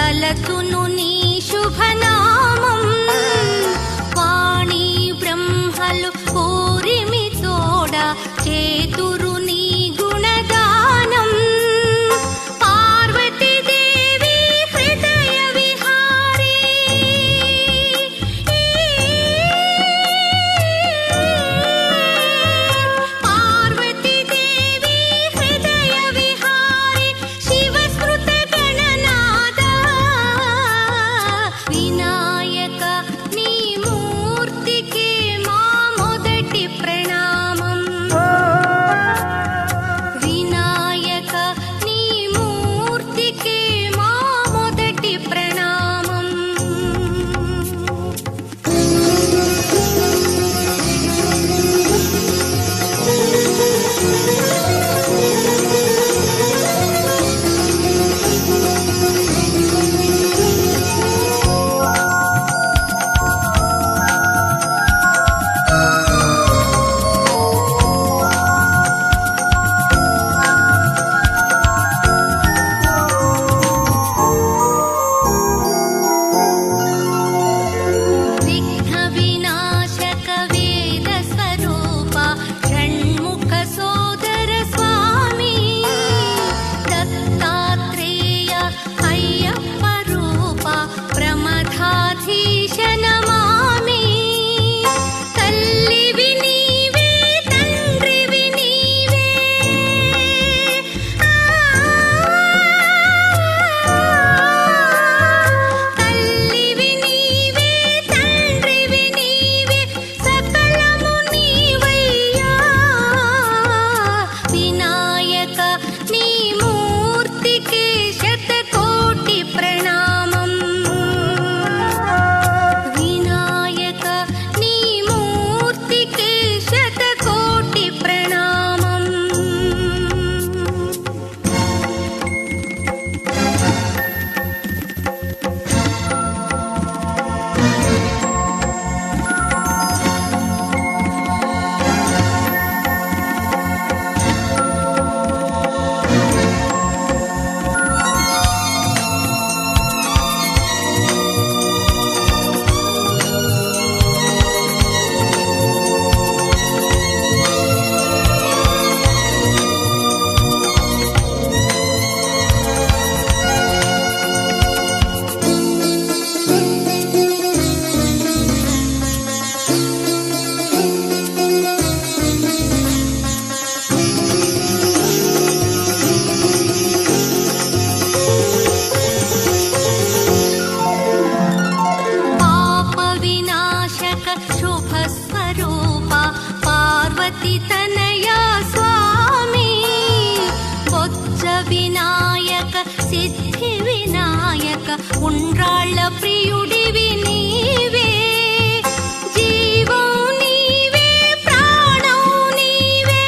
తలతును నీ శుభనామం వాణి బ్రహ్మలు కోరిమి తోడ చేతురు నీ గుణగానం పార్వతీదేవి హృదయ విహారీ పార్వతీదేవి హృదయ విహారీ శివస్మృత గణనాద వినాయక నీ మూర్తికి మా మొదటి ప్రణామం వినాయక నీ మూర్తికి మా మొదటి ప్రణామం విఘ్న వినాశక వేద స్వరూప షణ్ముఖ సోదర స్వామి దత్తాత్రేయ అయ్యప్ప రూప ప్రమథాధీశ నమామి తల్లివి నీవే తండ్రివి నీవే తల్లివి నీవే తండ్రివి నీవే సకలము నీవయ్యా వినాయక నీ మూర్తికి శతకోటి ప్రణామం వినాయక నీ మూర్తికి శతకోటి ప్రణామం పాప వినాశక శుభ స్వరూప పార్వతి తనయ స్వామి బొజ్జ వినాయక సిద్ధి వినాయక ఉండ్రాళ్ళ ప్రియుడివి నీవే జీవం నీవే ప్రాణం నీవే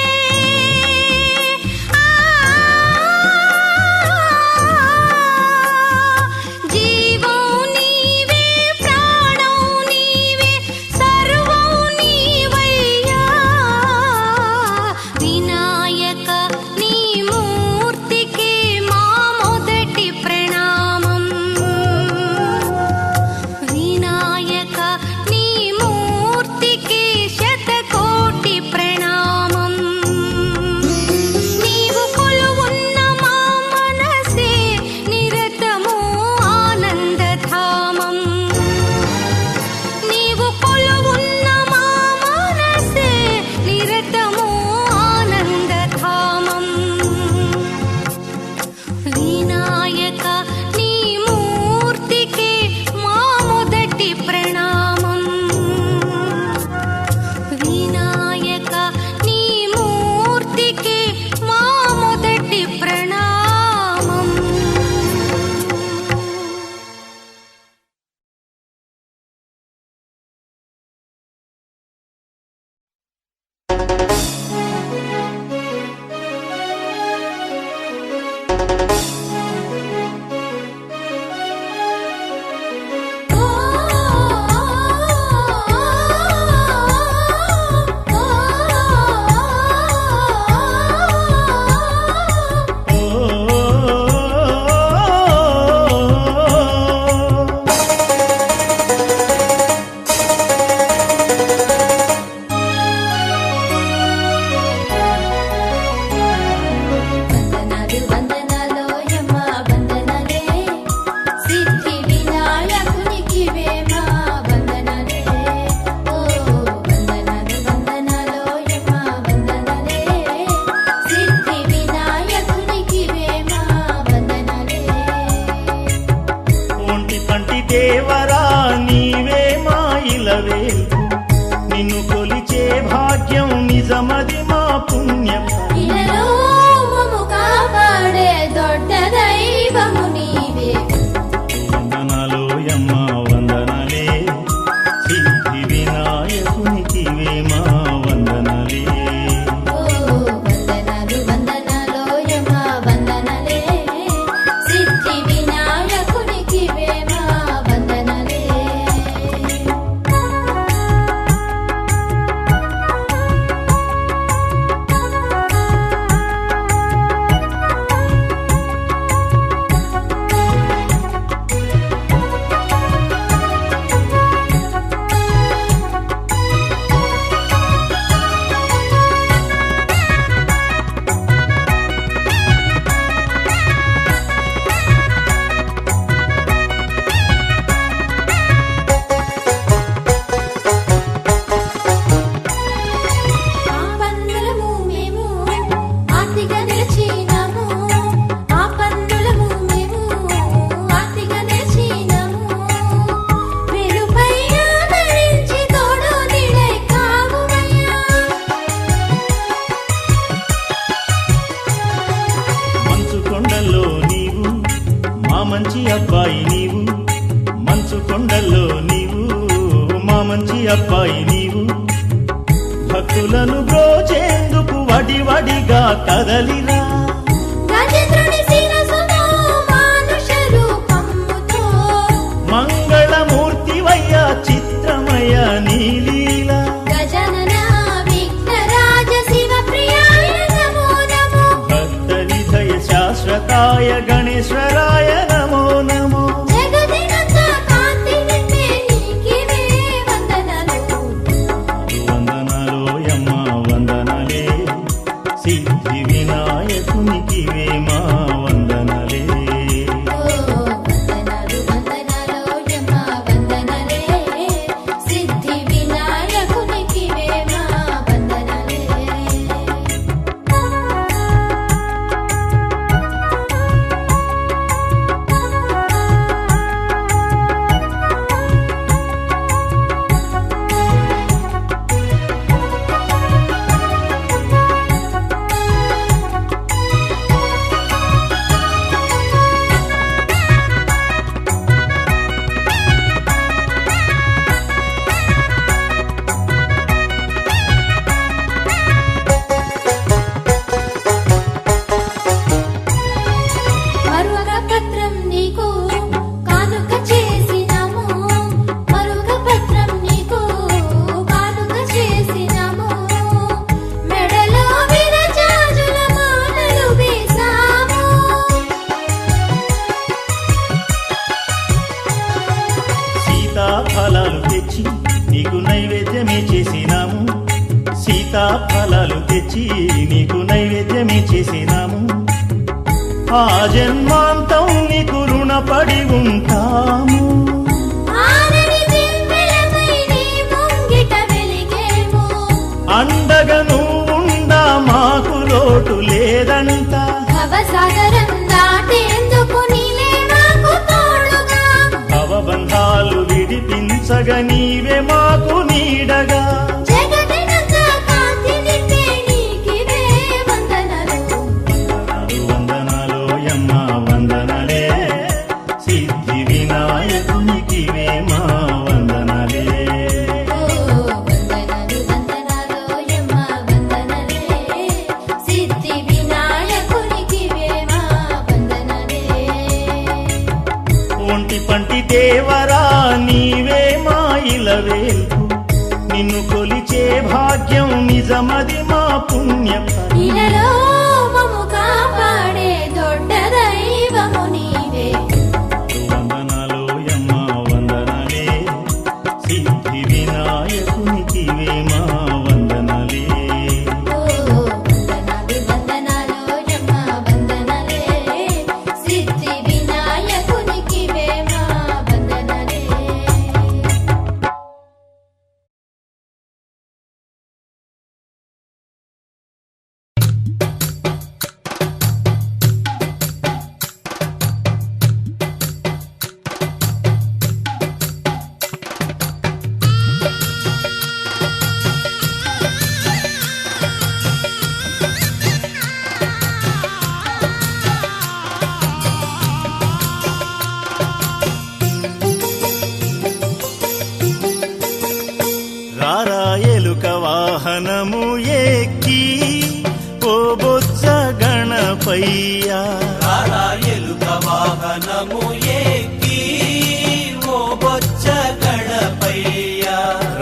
జీవం నీవే ప్రాణం నీవే సర్వం నీవయ్యా వినాయక నీ మూర్తికి మా మొదటి ప్రణామం పంటి దేవరా నీవే మా ఇలవేల్పు నిన్ను కొలిచే భాగ్యం నిజమది మా పుణ్యం ఇలలో మమ్ము కాపాడే దొడ్డ దైవము నీవే వందనాలోయమ్మ వందనాలే సిద్ధి వినాయకునికివే మా వందనాలే ఓ వందనాలు వందనాలోయమ్మ వందనలే సిద్ధి వినాయకునికివే మా వందనలే ఆ పన్నులము మేము ఆర్తిగా నిలిచినాము ఆ పన్నులము మేము ఆర్తిగా నిలిచినాము వెలుపై ఆదరించి తోడు నీడై కావుమయ్యా మంచు కొండల్లో నీవు మా మంచి అబ్బాయి నీవు మంచు కొండల్లో నీవు మా మంచి అబ్బాయి నీవు భక్తులను బ్రోచేందుకు వడివడిగా కదలిరా గజేంద్రుని శిరసుతో మానుష రూపముతో మంగళమూర్తివయ్య చిత్రమయ నీలీల గజనన విఘ్నరాజ శివ ప్రియాయ నమో నమో భక్త నిధయ శాశ్వతాయ గణేశ్వరాయ నమో నమో జగదినంత కాంతి నిండే నీకివే వందనాలు వందనాలోయమ్మ వందనాలే సిద్ధి వినాయకునికివే మా వందనాలే ఓ వందనాలు వందనాలోయమ్మ వందనలే సిద్ధి వినాయకునికివే మా వందనలే మరుగ పత్రం నీకు కానుక చేసినాము మరుగ పత్రం నీకు కానుక చేసినాము మెడలో విరజాజుల మాలలు వేసాము సీతాఫలాలు తెచ్చి నీకు నైవేద్యమే చేసినాము సీతాఫలాలు తెచ్చి నీకు నైవేద్యమే చేసినాము ఆ జన్మాంతం నీకు రుణపడి ఉంటాము ఆరని దివ్వెలమై నీ ముంగిట వెలిగేము అండగా నువ్వుండా మాకు లోటు లేదంట భవసాగరం దాటేందుకు నీలే మాకు తోడుగా భవబంధాలు విడిపించగా నీవే మాకు నీడగా జగదినంత కాంతి నిండే నీకివే వందనలు వందనాలోయమ్మ వందనాలే సిద్ధి వినాయకునికివే మా వందనాలే ఓ వందనాలు వందనాలోయమ్మ వందనలే సిద్ధి వినాయకునికివే మా వందనలే ఒంటి పంటి దేవరా నీవే మా ఇలవేల్పు నిన్ను కొలిచే భాగ్యం నిజమది మా పుణ్యం ఇలలో మమ్ము కాపాడే దొడ్డ దైవము నీవే వందనాలోయమ్మ వందనాలే సిద్ధి వినాయకునికివే మా వందనాలే ఓ వందనాలు వందనాలోయమ్మ వందనలే సిద్ధి వినాయకునికివే మా వందనలే వాహనము ఎక్కి ఓ బొజ్జ గణపయ్య రారా ఎలుక వాహనము ఎక్కి ఓ బొజ్జ గణపయ్య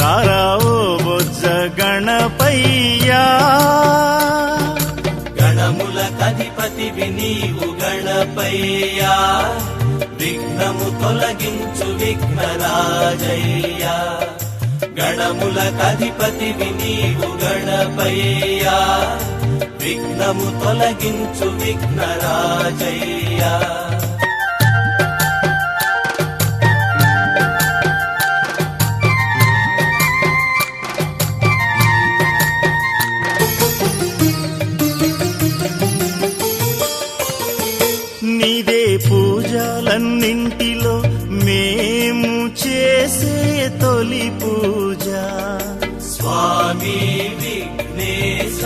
రారా ఓ బొజ్జ గణపయ్య గణముల కధిపతివి నీవు గణపయ్య విఘ్నము తొలగించు విఘ్నరాజయ్య గణముల కధిపతివి నీవు గణపయ్య విఘ్నము తొలగించు విఘ్నరాజయ్య నీదే పూజలన్నింటిలో మేము చేసే తొలి పూజ స్వామి విఘ్నేశ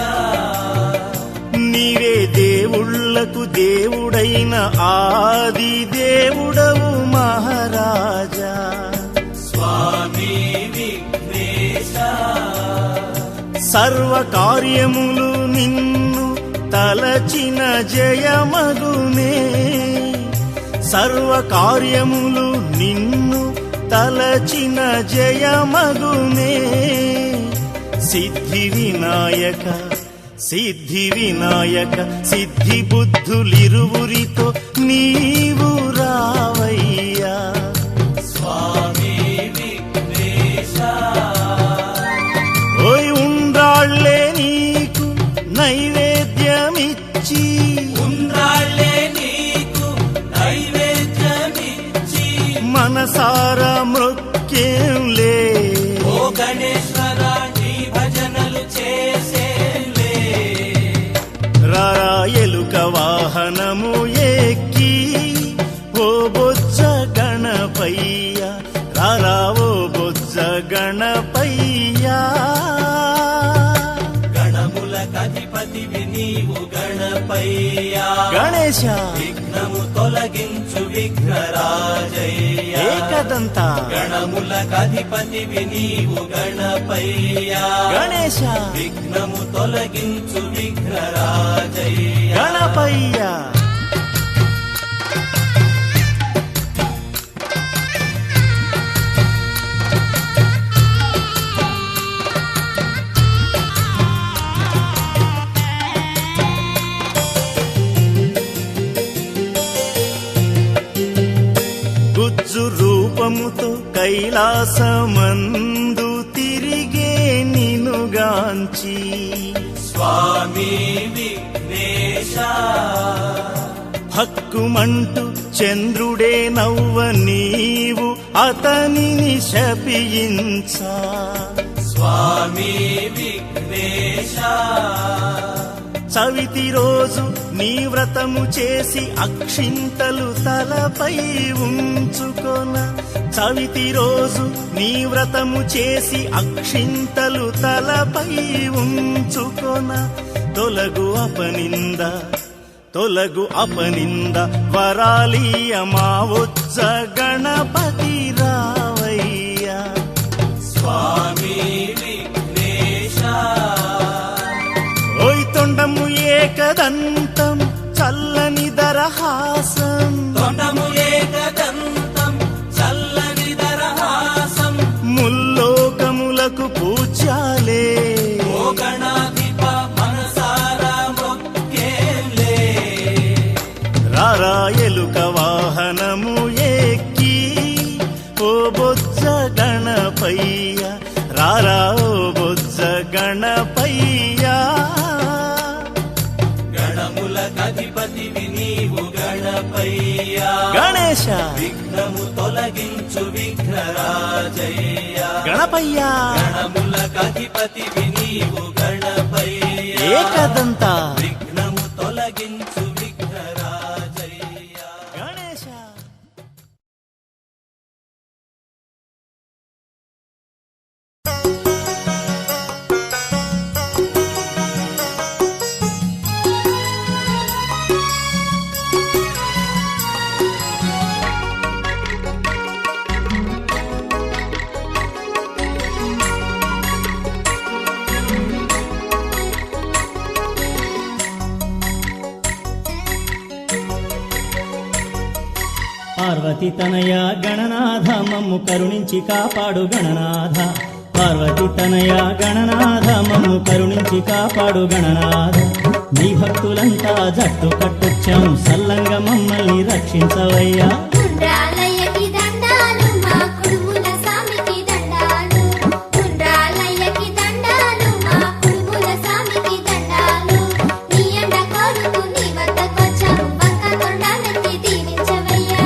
నీవే దేవుళ్లకు దేవుడైన ఆది దేవుడవు మహారాజా స్వామి విఘ్నేశ సర్వ కార్యములు నిన్ను తలచిన జయమగునే సర్వ కార్యములు నిన్ను తలచిన జయమగునే సిద్ధి వినాయక సిద్ధి వినాయక సిద్ధి బుద్ధులిరువురితో నీవు రావయ్యా స్వామి విఘ్నేశ ఓయ్ ఉండ్రాళ్ళే నీకు నైవేద్యమిచ్చి ఉండ్రాళ్ళే నీకు నైవేద్యమిచ్చి మనసారా మృక్కేంలే ఓ గణేశ్వర నీ భజనలు చేసేలే రారా ఎలుక వాహనము ఎక్కి ఓ బొజ్జ గణపయ్య రారా ఓ బొజ్జ గణపయ్య గణముల కధిపతివి నీవు గణపయ్య గణేశ విఘ్నము తొలగించు విఘ్నరాజయ్య ఏకదంత గణముల కధిపతివి నీవు గణపయ్య గణేశ విఘ్నము తొలగించు విఘ్నరాజయ్య గణపయ్య గుజ్జు రూపముతో కైలాసమందు తిరిగే నినుగాంచి స్వామి విఘ్నేశ హక్కుమంటూ చంద్రుడే నవ్వ నీవు అతనిని శపించా స్వామి విఘ్నేశ చవితి రోజు నీ వ్రతము చేసి అక్షింతలు తలపై ఉంచుకొన చవితి రోజు నీ వ్రతము చేసి అక్షింతలు తలపై ఉంచుకొన తొలగు అపనింద వరాలియ మా ఉజ్జ గణపతి రావయ్యా స్వామి విఘ్నేశ ఓయ్ తొండము ఏకదంతం చల్లని దరహాసం తొండము ఏకదంతం చల్లని దరహాసం ముల్లోకములకు పూజ్యాలే ఓ గణాధిప మనసారా మొక్కేలే రారా ఎలుక వాహనము ఎక్కి ఓ బొజ్జ గణపయ్య రారా ఓ బొజ్జ గణపయ్య గణముల కధిపతివి నీవు గణపయ్య గణేశ విఘ్నము తొలగించు విఘ్నరాజయ్య గణపయ్య గణముల కధిపతివి నీవు గణపయ్య ఏకదంత విఘ్నము తొలగించు విఘ్నరాజయ్య గణేశ పార్వతి తనయ గణనాథ మమ్ము కరుణించి కాపాడు గణనాథ పార్వతి తనయ గణనాథ మమ్ము కరుణించి కాపాడు గణనాథ నీ భక్తులంతా జట్టు కట్టొచ్చాం సల్లంగా మమ్మల్ని రక్షించవయ్యా ఉండ్రాలయ్యకి దండాలు మా కుడుముల స్వామికి దండాలు ఉండ్రాలయ్యకి దండాలు మా కుడుముల స్వామికి దండాలు నీ ఎండ కోరుతూ నీ వద్దకొచ్చాం వంక తొండాలకి దీవించవయ్యా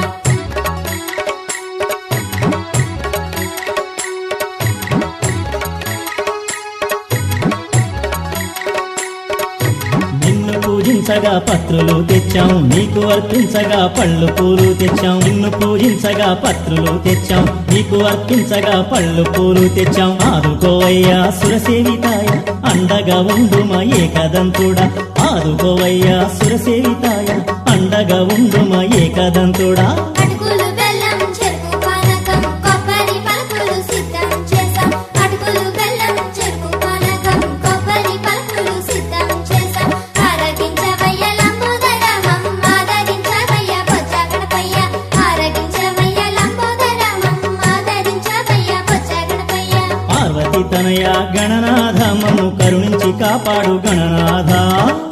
నిన్ను పూజించగా పత్రులు తెచ్చాం నీకు అర్పించగా పళ్ళు పూలు తెచ్చాం నిన్ను పూజించగా పత్రులు తెచ్చాం నీకు అర్పించగా పళ్ళు పూలు తెచ్చాం ఆదుకోవయ్యా సురసేవితాయ అండగా ఉండుమ ఏకదంతుడా ఆదుకోవయ్యా సురసేవితాయ అండగా ఉండుమ ఏకదంతుడా అటుకులు బెల్లం చెరుకు పానకం కొబ్బరి పలుకులు సిద్ధం చేసాం అటుకులు బెల్లం చెరుకు పానకం కొబ్బరి పలుకులు సిద్ధం చేసాం ఆరగించవయ్య లంబోదరమం ఆదరించవయ్య బొజ్జ గణపయ్య ఆరగించవయ్య లంబోదరమం ఆదరించవయ్య బొజ్జ గణపయ్య పార్వతి తనయ గణనాథ మమ్ము కరుణించి కాపాడు గణనాథ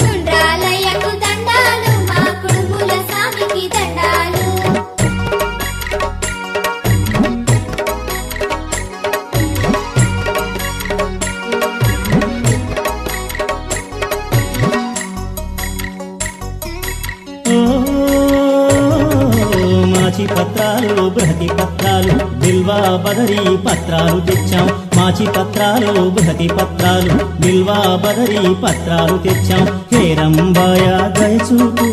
ఉండ్రాలయ్యకు దండాలు మా కుడుముల స్వామికి దండాలు ఓ మాచి పత్రాలు బృహతి పత్రాలు బిల్వా బదరీ పత్రాలు తెచ్చాం మాచి పత్రాలు బృహతి పత్రాలు బిల్వా బదరీ పత్రాలు తెచ్చాం హేరంబాయ దయచూపు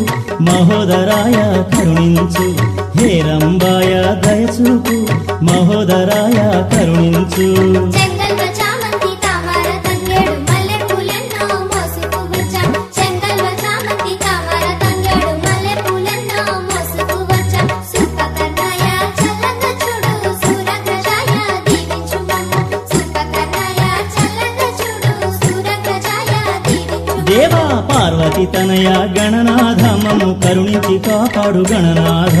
మహోదరాయ కరుణించు హేరంబాయ దయచూపు మహోదరాయ కరుణించు చెంగల్వ చామంతి తామర తంగేడు మల్లె పూలెన్నో మోసుకు వచ్చాం చెంగల్వ చామంతి తామర తంగేడు మల్లె పూలెన్నో మోసుకు వచ్చాం సుపకర్ణాయ చల్లంగా చూడు సూరగ్రజాయ దీవించు మమ్ము సుపకర్ణాయ చల్లంగా చూడు సూరగ్రజాయ దీవించు దేవా పార్వతి తనయ గణనాథ మమ్ము కరుణించి కాపాడు గణనాథ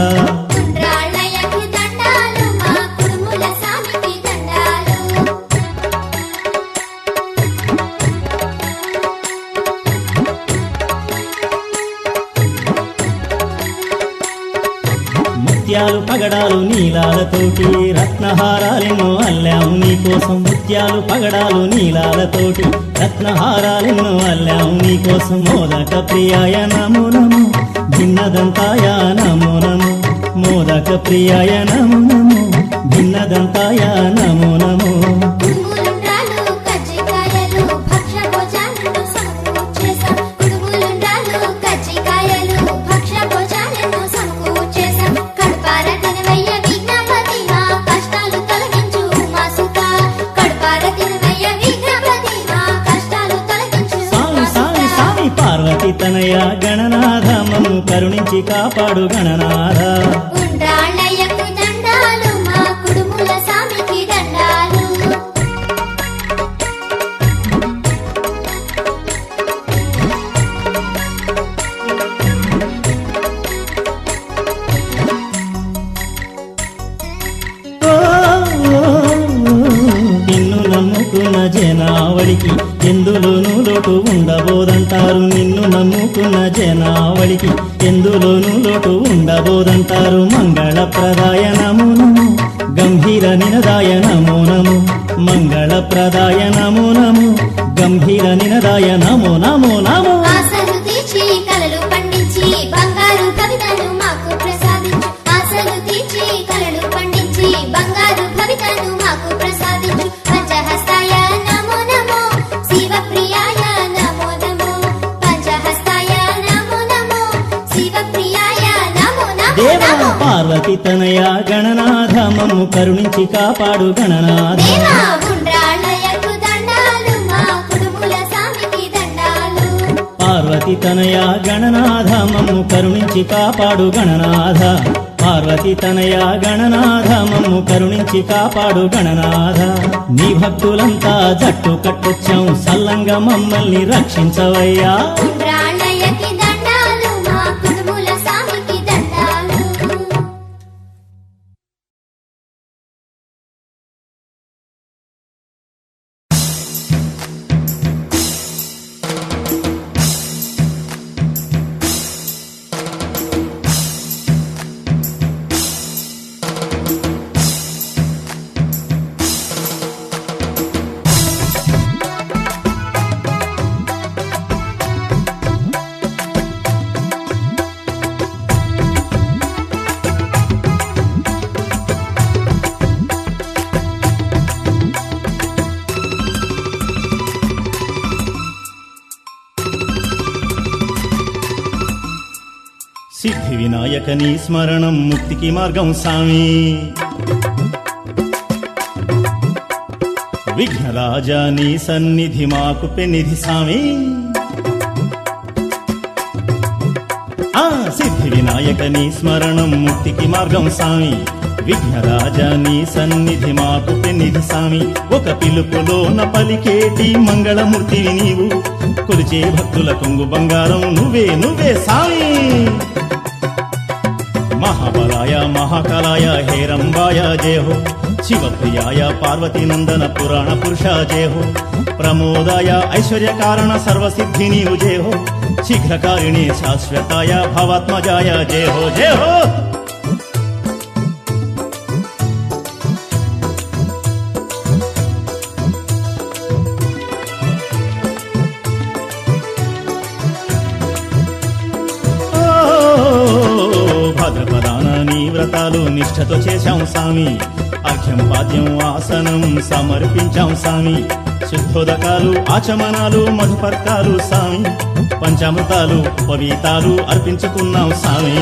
ఉండ్రాళ్ళయ్యకు దండాలు మా కుడుముల స్వామికి దండాలు ముత్యాలు పగడాలు నీలాలతోటి రత్నహారాలెన్నో అల్లాము నీకోసం ముత్యాలు పగడాలు నీలాలతోటి రత్నహారాలెన్నో అల్లాము నీకోసం మోదక ప్రియాయ నమో నమో భిన్నదంతాయ నమో నమో మోదక ప్రియాయ నమో నమో భిన్నదంతాయ నమో నమో కుడుములుండ్రాలు కజ్జికాయలు భక్ష్య భోజనాలను సమకూర్చేశాం కుడుములుండ్రాలు కజ్జికాయలు భక్ష్య భోజనాలను సమకూర్చేశాం కడుపార తినవయ్య విఘ్నపతి మా కష్టాలు తొలగించు ఉమాసుత కడుపార తినవయ్య విఘ్నపతి మా కష్టాలు తొలగించు సామి సామి సామి పార్వతి తనయ గణనాథ మమ్ము కరుణించి కాపాడు గణనాథ ఉండ్రాళ్ళయ్యకు దండాలు మా కుడుముల స్వామికి దండాలు ఓ, నిన్ను నమ్ముకున్న జనావళికి ఎందులోనూ లోటు ఉండబోదంటారు నిన్ను నమ్ముకున్న జనావళికి ఎందులోనూ లోటు ఉండబోదంటారు మంగళప్రదాయ నమో నమో గంభీర నినదాయ నమో నమో మంగళప్రదాయ నమో నమో గంభీర నినదాయ నమో నమో నమో ఆశలు తీర్చి కలలు పండించి బంగారు కవితను మాకు ప్రసాదించు ఆశలు తీర్చి కలలు పండించి బంగారు కవితను మాకు ప్రసాదించు పంచహస్తాయ నమో నమో శివప్రియాయ నమో నమో పంచహస్తాయ నమో నమో శివప్రియాయ నమో నమో దేవా నమో పార్వతి తనయ గణనాథ మమ్ము కరుణించి కాపాడు గణనాథ దేవా ఉండ్రాళ్ళయ్యకు దండాలు మా కుడుముల స్వామికి దండాలు పార్వతి తనయ గణనాథ మమ్ము కరుణించి కాపాడు గణనాథ పార్వతి తనయ గణనాథ మమ్ము కరుణించి కాపాడు గణనాథ నీ భక్తులంతా జట్టు కట్టొచ్చాం సల్లంగా మమ్మల్ని రక్షించవయ్యా ఉండ్రాళ్ళయ్యకి దండాలు మా కుడుముల స్వామికి దండాలు వినాయక నీ స్మరణం ముక్తికి మార్గం సామి విఘ్నరాజా నీ సన్నిధి మాకు పెన్నిధి సామి సిద్ధి వినాయక నీ స్మరణం ముక్తికి మార్గం సామి విఘ్నరాజా నీ సన్నిధి మాకు పెన్నిధి సామి ఒక పిలుపులోన పలికేటి మంగళమూర్తివి నీవు కొలిచే భక్తుల కొంగు బంగారం నువ్వే నువ్వే సామి మహాబలాయ మహాకాలాయ హేరంబాయ జయ హో శివప్రియాయ పార్వతీనందన పురాణ పురుష జయ హో ప్రమోదాయ ఐశ్వర్య కారణ సర్వసిద్ధి నీవు జయ హో శీఘ్రకారిణి శాశ్వతాయ భవాత్మజాయ జయ హో జయ హో భాద్రపదాన నీ వ్రతాలు నిష్ఠతో చేశాం సామి అర్ఘ్యం పాద్యం ఆసనం సమర్పించాం సామి శుద్ధోదకాలు ఆచమనాలు మధుపర్కాలు సామి పంచామృతాలు ఉపవీతాలు అర్పించుకున్నాం సామి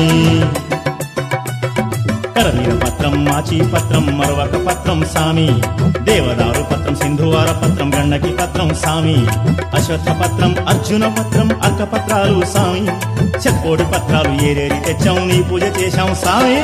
కరవీర పత్రం మాచి పత్రం మరవక పత్రం సామి దేవదారు పత్రం సింధువార పత్రం గండకి పత్రం సామి అశ్వత్థ పత్రం అర్జున పత్రం అర్క పత్రాలు సామి చెక్కోడి పత్రాలు ఏరేరి తెచ్చాం నీ పూజ చేశాం సామి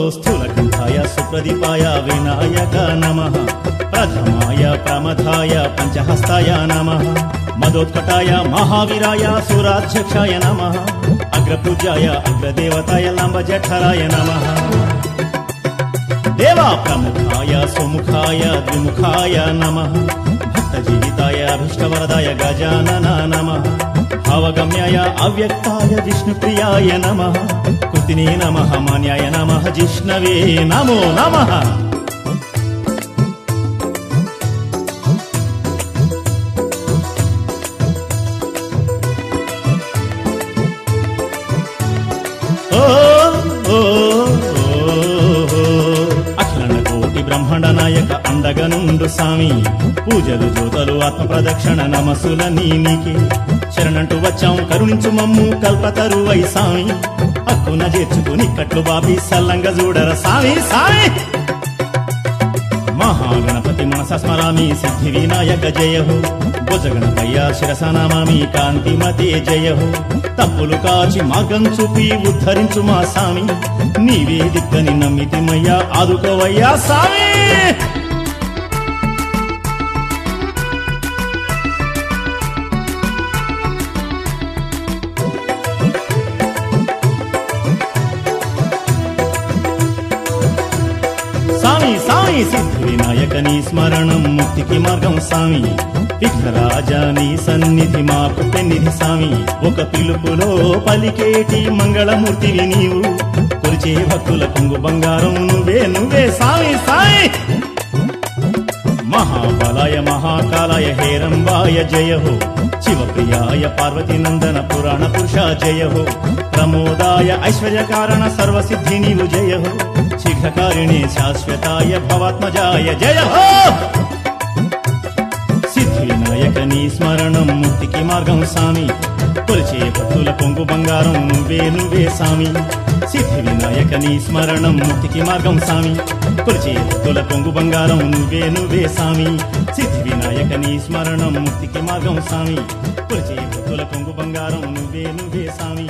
స్థూలకంఠాయ సుప్రదీపాయ వినాయక నమః ప్రథమాయ ప్రమథాయ పంచహస్తాయ నమః మదోత్కటాయ మహావీరాయ సురాధ్యక్షాయ నమః అగ్రపూజ్యాయ అగ్రదేవతాయ లంబజఠరాయ నమః దేవా ప్రముఖాయ సుముఖాయ ద్విముఖాయ నమః భక్తజీవితాయ అభిష్టవరదాయ గజానన నమః భావగమ్యాయ అవ్యక్తాయ విష్ణుప్రియాయ నమః కృతినే నమః మాన్యాయ నమః జిష్ణవే నమో నమః అఖిలండ కోటి బ్రహ్మాండ నాయక అండగనుండు స్వామి పూజలు జోతలు ఆత్మ ప్రదక్షిణ నమస్సుల నీకే శరణంటూ వచ్చాం కరుణించు మమ్ము కల్పతరువై సామి అక్కున చేర్చుకుని కట్లు బాపి సల్లంగా చూడర సామి సామి మహాగణపతి మనస స్మరామి సిద్ధి వినాయక జయ హో భుజగణపయ్య శిరస నమామి కాంతిమతే జయ హో తప్పులు కాచి మార్గం చూపి ఉద్ధరించు మా సామి నీవే దిక్కని నమ్మితిమయ్యా ఆదుకోవయ్యా సామి సామి సామి సిద్ధి వినాయక నీ స్మరణం ముక్తికి మార్గం సామి విఘ్నరాజా నీ సన్నిధి మాకు పెన్నిధి సామి ఒక పిలుపులో పలికేటి మంగళమూర్తివి నీవు కొలిచే భక్తుల కొంగు బంగారం నువ్వే నువ్వే సామి సామి మహాబలాయ మహాకాలాయ హేరంబాయ జయ హో శివప్రియాయ పార్వతీనందన పురాణ పురుష జయ హో ప్రమోదాయ ఐశ్వర్య కారణ సర్వసిద్ధి నీవు జయ హో శీఘ్రకారిణి శాశ్వతాయ భవాత్మజాయ జయ హో సిద్ధి వినాయక నీ స్మరణం ముక్తికి మార్గం సామి కొలిచే భక్తుల కొంగు బంగారం నువ్వే నువ్వే సామి సిద్ధి వినాయక నీ స్మరణం ముక్తికి మార్గం సామి కొలిచే భక్తుల కొంగు బంగారం నువ్వే నువ్వే సామి సిద్ధి వినాయక నీ స్మరణం ముక్తికి మార్గం సామి కొలిచే భక్తుల కొంగు బంగారం నువ్వే నువ్వే సామి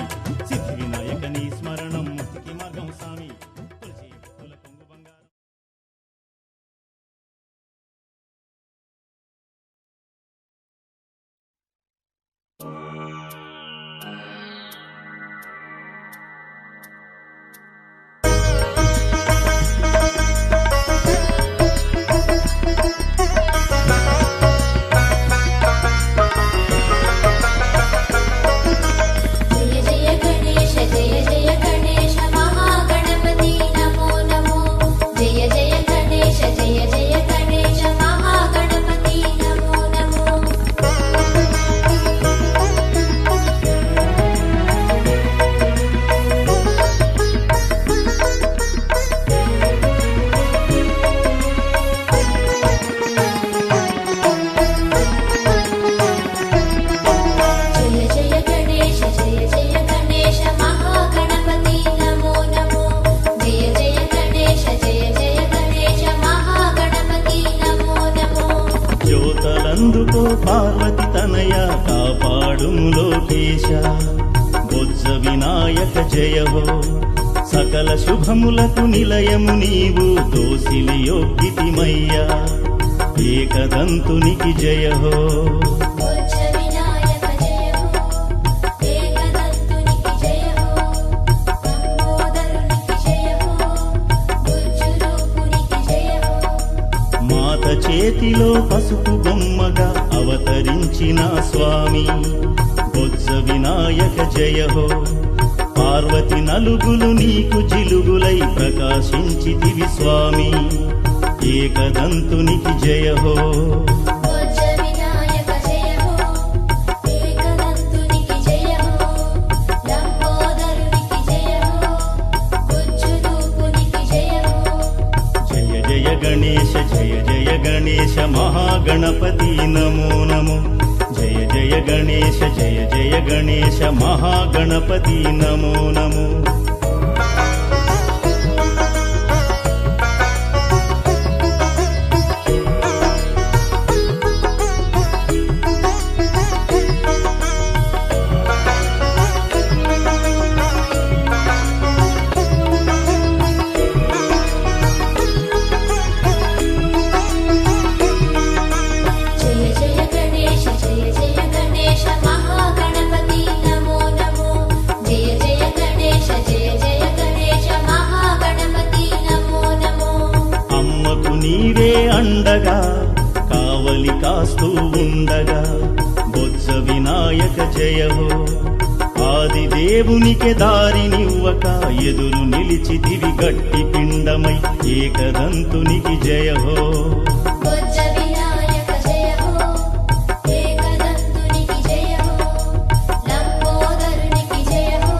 సిద్ధి వినాయక నీ స్మరణం ముక్తికి మార్గం సామి కొలిచే భక్తుల కొంగు బంగారం జయ జయ గణేశ నడుము లోకేశ బొజ్జ వినాయక జయ హో సకల శుభములకు నిలయము నీవు దోసిలి యొగ్గితిమయ్యా ఏకదంతునికి జయ హో బొజ్జ వినాయక జయ హో ఏకదంతునికి జయ హో లంబోదరునికి జయ హో బుజ్జు రూపునికి జయ హో మాత చేతిలో పసుపు బొమ్మగా అవతరించిన స్వామి బొజ్జ వినాయక జయ హో పార్వతి నలుగులు నీకు జిలుగులై ప్రకాశించితివి స్వామి ఏకదంతునికి జయ హో బొజ్జ వినాయక జయ హో ఏకదంతునికి జయ హో లంబోదరునికి జయ హో బుజ్జు రూపునికి జయ హో జయ జయ గణేశ జయ జయ గణేశ మహాగణపతి నమో నమో జయ జయ గణేశ జయ జయ గణేశ మహాగణపతి నమో నమో జయ జయ గణేశ జయ జయ గణేశ మహాగణపతి నమో నమో జయ జయ గణేశ జయ జయ గణేశ మహాగణపతి నమో నమో అమ్మకు నీవే అండగా కావలి కాస్తూ ఉండగా బొజ్జ వినాయక జయ హో ఆది దేవునికి దారినివ్వక ఎదురు నిలిచితివి గట్టి పిండమై ఏకదంతునికి జయ హో బొజ్జ వినాయక జయ హో ఏకదంతునికి జయ హో లంబోదరునికి జయ హో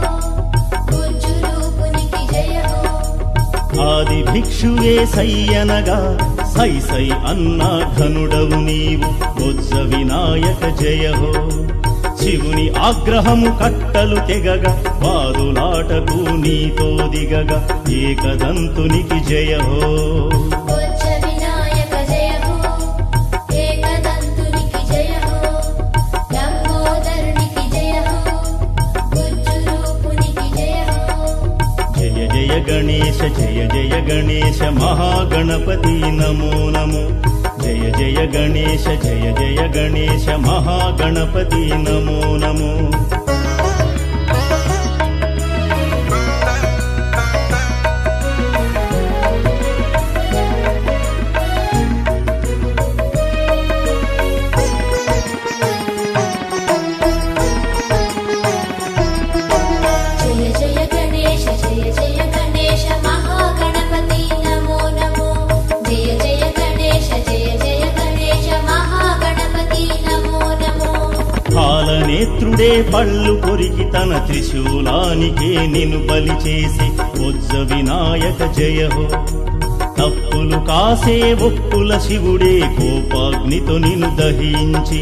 బుజ్జు రూపునికి జయ హో ఆది భిక్షువే సయ్యనగా సై సై అన్నా ఘనుడవు నీవు బొజ్జ వినాయక జయ హో శివుని ఆగ్రహము కట్టలు తెగగా వాదులాటకు నీతో దిగగా ఏకదంతునికి జయ హో బొజ్జ వినాయక జయ హో ఏకదంతునికి జయ హో లంబోదరునికి జయ హో బుజ్జు రూపునికి జయ హో జయ జయ గణేశ జయ జయ గణేశ మహాగణపతి నమో నమో జయ జయ గణేశ జయ జయ గణేశ మహాగణపతి నమో నమో జయ జయ గణేశ జయ జయ గణేశ మహాగణపతి నమో నమో జయ జయ గణేశ జయ జయ గణేశ మహాగణపతి నమో నమో పాలనేత్రుడే పళ్ళు కొరికి తన త్రిశూలానికే నిన్ను బలి చేసి బొజ్జ వినాయక జయ హో తప్పులు కాసే ఒప్పుల శివుడే కోపాగ్నితో నిన్ను దహించి